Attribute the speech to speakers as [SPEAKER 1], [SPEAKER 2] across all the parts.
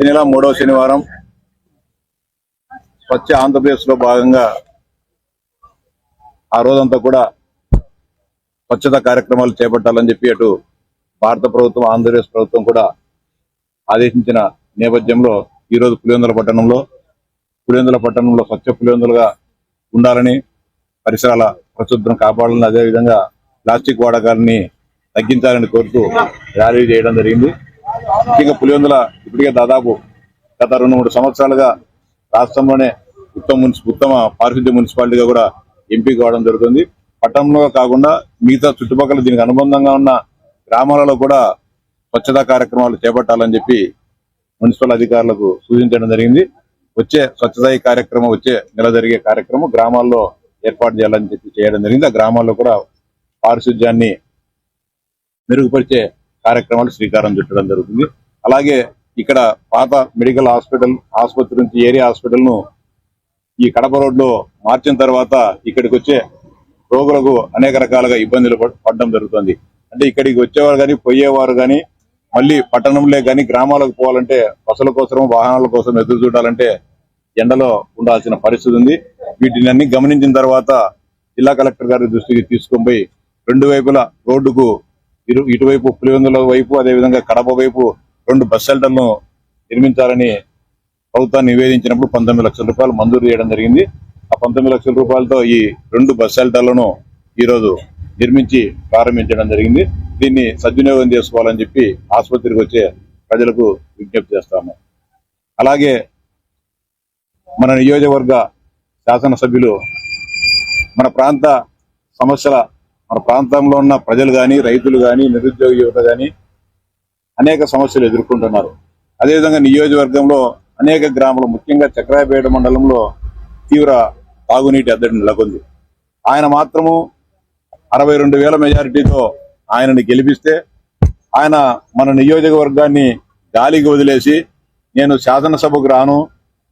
[SPEAKER 1] నెల 3వ శనివారం స్వచ్ఛ ఆంధ్రప్రదేశ్ లో భాగంగా ఆ రోజంతా కూడా స్వచ్ఛత కార్యక్రమాలు చేపట్టాలని చెప్పి అటు భారత ప్రభుత్వం ఆంధ్రప్రదేశ్ ప్రభుత్వం కూడా ఆదేశించిన నేపథ్యంలో ఈరోజు పులివెందుల పట్టణంలో స్వచ్ఛ పులివెందులుగా ఉండాలని, పరిసరాల పరిశుభ్రం కాపాడాలని, అదేవిధంగా ప్లాస్టిక్ వాడకాలని తగ్గించాలని కోరుతూ ర్యాలీ చేయడం జరిగింది. ముఖ్యంగా పులివెందుల ఇప్పటికే దాదాపు గత 2-3 సంవత్సరాలుగా రాష్ట్రంలోనే ఉత్తమ పారిశుద్ధ్య మున్సిపాలిటీగా కూడా ఎంపిక కావడం జరుగుతుంది. పట్టణంలో కాకుండా మిగతా చుట్టుపక్కల దీనికి అనుబంధంగా ఉన్న గ్రామాలలో కూడా స్వచ్ఛతా కార్యక్రమాలు చేపట్టాలని చెప్పి మున్సిపల్ అధికారులకు సూచించడం జరిగింది. వచ్చే స్వచ్ఛతా కార్యక్రమం వచ్చే నెల జరిగే కార్యక్రమం గ్రామాల్లో ఏర్పాటు చేయాలని చెప్పి చేయడం జరిగింది. ఆ గ్రామాల్లో కూడా పారిశుధ్యాన్ని మెరుగుపరిచే కార్యక్రమాలు శ్రీకారం చుట్టడం జరుగుతుంది. అలాగే ఇక్కడ పాత మెడికల్ ఆసుపత్రి నుంచి ఏరియా హాస్పిటల్ ను ఈ కడప రోడ్ లో మార్చిన తర్వాత ఇక్కడికి వచ్చే రోగులకు అనేక రకాలుగా ఇబ్బందులు పడడం జరుగుతుంది. అంటే ఇక్కడికి వచ్చేవారు కానీ పోయేవారు కానీ మళ్ళీ పట్టణంలో కానీ గ్రామాలకు పోవాలంటే బస్సుల కోసం వాహనాల కోసం ఎదురు చూడాలంటే ఎండలో ఉండాల్సిన పరిస్థితి ఉంది. వీటిని అన్ని గమనించిన తర్వాత జిల్లా కలెక్టర్ గారి దృష్టికి తీసుకొని పోయి 2 వైపుల రోడ్డుకు ఇటువైపు పులివెందుల వైపు అదేవిధంగా కడప వైపు 2 బస్ షెల్టర్లను నిర్మించాలని ప్రభుత్వాన్ని నివేదించినప్పుడు 19 లక్షల రూపాయలు మంజూరు చేయడం జరిగింది. ఆ 19 లక్షల రూపాయలతో ఈ 2 బస్ షెల్టర్లను ఈరోజు నిర్మించి ప్రారంభించడం జరిగింది. దీన్ని సద్వినియోగం చేసుకోవాలని చెప్పి ఆసుపత్రికి వచ్చే ప్రజలకు విజ్ఞప్తి చేస్తాము. అలాగే మన నియోజకవర్గ శాసనసభ్యులు మన ప్రాంతంలో ఉన్న ప్రజలు కానీ, రైతులు కానీ, నిరుద్యోగ యువత కానీ అనేక సమస్యలు ఎదుర్కొంటున్నారు. అదేవిధంగా నియోజకవర్గంలో అనేక గ్రామాలు, ముఖ్యంగా చక్రాయపేట మండలంలో తీవ్ర తాగునీటి అద్దడి నెలకొంది. ఆయన మాత్రము 62,000 మెజారిటీతో ఆయనని గెలిపిస్తే ఆయన మన నియోజకవర్గాన్ని గాలికి వదిలేసి నేను శాసనసభకు రాను,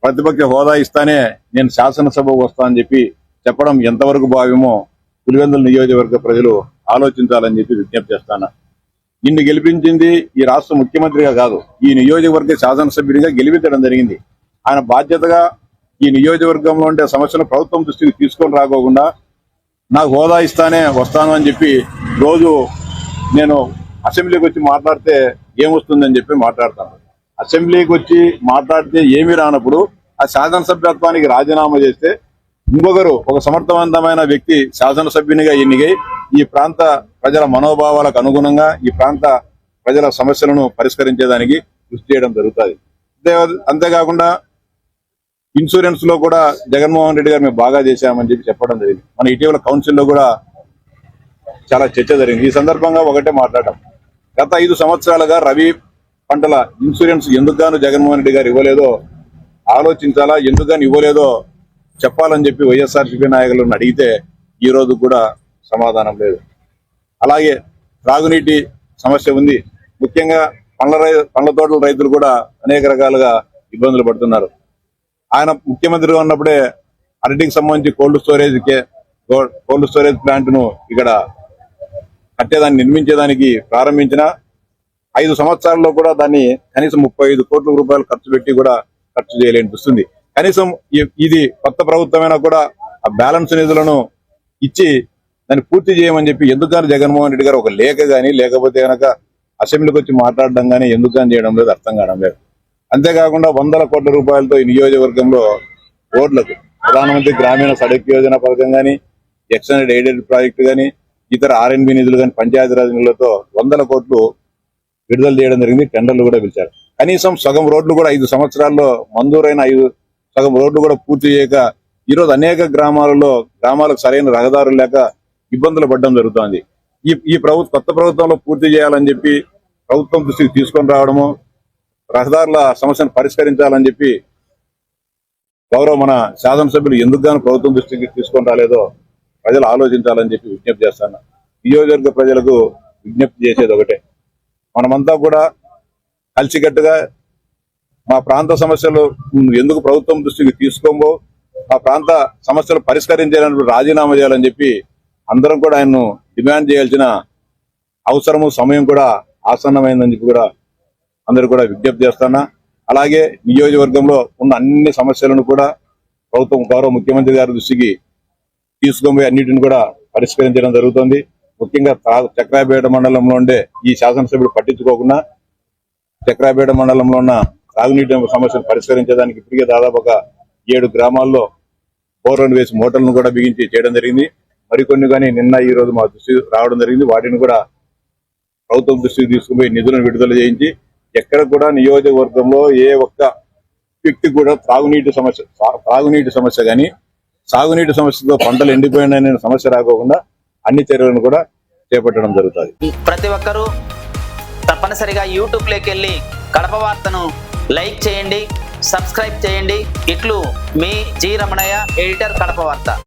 [SPEAKER 1] ప్రతిపక్ష హోదా ఇస్తానే నేను శాసనసభకు వస్తా అని చెప్పి చెప్పడం ఎంతవరకు భావ్యమో పులివెందుల నియోజకవర్గ ప్రజలు ఆలోచించాలని చెప్పి విజ్ఞప్తి చేస్తాను. నిన్ను గెలిపించింది ఈ రాష్ట్ర ముఖ్యమంత్రిగా కాదు, ఈ నియోజకవర్గ శాసనసభ్యుడిగా గెలిపించడం జరిగింది. ఆయన బాధ్యతగా ఈ నియోజకవర్గంలో ఉండే సమస్యలు ప్రభుత్వం దృష్టికి తీసుకొని రాకోకుండా నాకు హోదా ఇస్తానే వస్తాను అని చెప్పి రోజు నేను అసెంబ్లీకి వచ్చి మాట్లాడితే ఏమొస్తుందని చెప్పి మాట్లాడతాను. అసెంబ్లీకి వచ్చి మాట్లాడితే ఏమీ రానప్పుడు ఆ శాసనసభ్యత్వానికి రాజీనామా చేస్తే ఇంకొకరు ఒక సమర్థవంతమైన వ్యక్తి శాసనసభ్యునిగా ఎన్నికై ఈ ప్రాంత ప్రజల మనోభావాలకు అనుగుణంగా ఈ ప్రాంత ప్రజల సమస్యలను పరిష్కరించేదానికి కృషి చేయడం జరుగుతుంది. అంతేకాకుండా ఇన్సూరెన్స్ లో కూడా జగన్మోహన్ రెడ్డి గారు మేము బాగా చేశామని చెప్పి చెప్పడం జరిగింది. మన ఇటీవల కౌన్సిల్లో కూడా చాలా చర్చ జరిగింది. ఈ సందర్భంగా ఒకటే మాట్లాడటం, గత 5 సంవత్సరాలుగా రబీ పంటల ఇన్సూరెన్స్ ఎందుకు గాను జగన్మోహన్ రెడ్డి గారు ఇవ్వలేదో ఆలోచించాలా, ఎందుకు గాను ఇవ్వలేదో చెప్పాలని చెప్పి వైఎస్ఆర్సీపీ నాయకులను అడిగితే ఈ రోజు కూడా సమాధానం లేదు. అలాగే త్రాగునీటి సమస్య ఉంది. ముఖ్యంగా పండ్ల తోటల రైతులు కూడా అనేక రకాలుగా ఇబ్బందులు పడుతున్నారు. ఆయన ముఖ్యమంత్రిగా ఉన్నప్పుడే అరటికి సంబంధించి కోల్డ్ స్టోరేజ్ ప్లాంట్ ను ఇక్కడ కట్టేదాన్ని నిర్మించేదానికి ప్రారంభించిన 5 సంవత్సరాల్లో కూడా దాన్ని కనీసం 35 కోట్ల రూపాయలు ఖర్చు పెట్టి కూడా ఖర్చు చేయలేని వస్తుంది. కనీసం ఇది కొత్త ప్రభుత్వమైనా కూడా ఆ బ్యాలెన్స్ నిధులను ఇచ్చి దాన్ని పూర్తి చేయమని చెప్పి ఎందుకు కానీ జగన్మోహన్ రెడ్డి గారు ఒక లేఖ కానీ లేకపోతే కనుక అసెంబ్లీకి వచ్చి మాట్లాడడం కానీ ఎందుకు కానీ చేయడం లేదు, అర్థం కావడం లేదు. అంతేకాకుండా 100 కోట్ల రూపాయలతో ఈ నియోజకవర్గంలో రోడ్లకు ప్రధానమంత్రి గ్రామీణ సడక్ యోజన పథకం కానీ, ఎక్స్టెండెడ్ ఎయిడెడ్ ప్రాజెక్టు కానీ, ఇతర R&B నిధులు కానీ, పంచాయతీరాజ్ నిధులతో 100 కోట్లు విడుదల చేయడం జరిగింది. టెండర్లు కూడా పిలిచారు. కనీసం సగం రోడ్లు కూడా 5 సంవత్సరాల్లో మంజూరైన సగం రోడ్లు కూడా పూర్తి చేయక ఈరోజు అనేక గ్రామాలకు సరైన రహదారులు లేక ఇబ్బందులు పడడం జరుగుతోంది. ఈ కొత్త ప్రభుత్వంలో పూర్తి చేయాలని చెప్పి ప్రభుత్వం దృష్టికి తీసుకొని రావడము, రహదారుల సమస్యను పరిష్కరించాలని చెప్పి గౌరవ మన శాసనసభ్యులు ఎందుకు గాను ప్రభుత్వం దృష్టికి తీసుకొని రాలేదో ప్రజలు ఆలోచించాలని చెప్పి విజ్ఞప్తి చేస్తాను. నియోజకవర్గ ప్రజలకు విజ్ఞప్తి చేసేది ఒకటే, మనమంతా కూడా కలిసికట్టుగా మా ప్రాంత సమస్యలు ఎందుకు ప్రభుత్వం దృష్టికి తీసుకోమో ఆ ప్రాంత సమస్యలు పరిష్కరించాలని రాజీనామా చేయాలని చెప్పి అందరం కూడా ఆయన్ను డిమాండ్ చేయాల్సిన అవసరము సమయం కూడా ఆసన్నమైందని చెప్పి కూడా అందరూ కూడా విజ్ఞప్తి చేస్తానా. అలాగే నియోజకవర్గంలో ఉన్న అన్ని సమస్యలను కూడా ప్రభుత్వం గౌరవ ముఖ్యమంత్రి గారి దృష్టికి తీసుకొని అన్నిటిని కూడా పరిష్కరించడం జరుగుతుంది. ముఖ్యంగా చక్రాయపేట మండలంలో ఉండే ఈ శాసనసభ్యులు పట్టించుకోకుండా చక్రాయపేట మండలంలో ఉన్న తాగునీటి సమస్యను పరిష్కరించడానికి ఇప్పటికే దాదాపు ఒక 7 గ్రామాల్లో బోర్లను వేసి మోటార్లను కూడా బిగించి చేయడం జరిగింది. మరికొన్ని కానీ నిన్న ఈ రోజు మా దృష్టి రావడం జరిగింది. వాటిని కూడా ప్రభుత్వం దృష్టికి తీసుకుపోయి నిధులను విడుదల చేయించి ఎక్కడ కూడా నియోజకవర్గంలో ఏ ఒక్క వ్యక్తి కూడా త్రాగునీటి సమస్య కానీ సాగునీటి సమస్యతో పంటలు ఎండిపోయిన సమస్య రాకోకుండా అన్ని చర్యలను కూడా చేపట్టడం జరుగుతుంది.
[SPEAKER 2] ప్రతి ఒక్కరూ తప్పనిసరిగా యూట్యూబ్లోకి వెళ్ళి కడప వార్తను లైక్ చేయండి, సబ్స్క్రైబ్ చేయండి. ఇట్లు మీ జి రమణయ్య, ఎడిటర్, కడప వార్త.